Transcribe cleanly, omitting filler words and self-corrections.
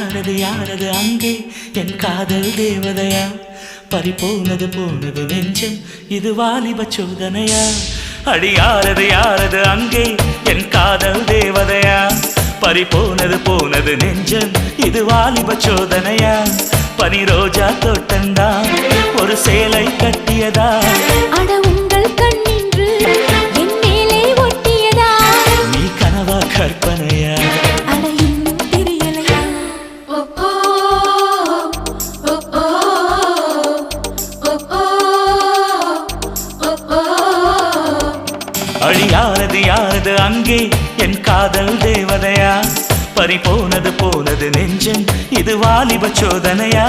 யாரது அங்கே என் காதல் தேவதையா பறிபோனது போனது நெஞ்சம் இது வாலிப சோதனையா அடி யாரது அங்கே என் காதல் தேவதையா பறிபோனது போனது நெஞ்சம் இது வாலிப சோதனையா பனி ரோஜா தோட்டந்தா ஒரு சேலை கட்டியதா அட உங்கள் கண்ணின்று என் மேலே ஒட்டியதா நீ கனவா கற்பனையா அட இன்னும் தெரியலையா ஓ ஓ ஓ ஓ ஓ ஓ ஓ அடி யாரது அங்கே என் காதல் தேவதையா பறிபோனது போனது நெஞ்சம் இது வாலிப சோதனையா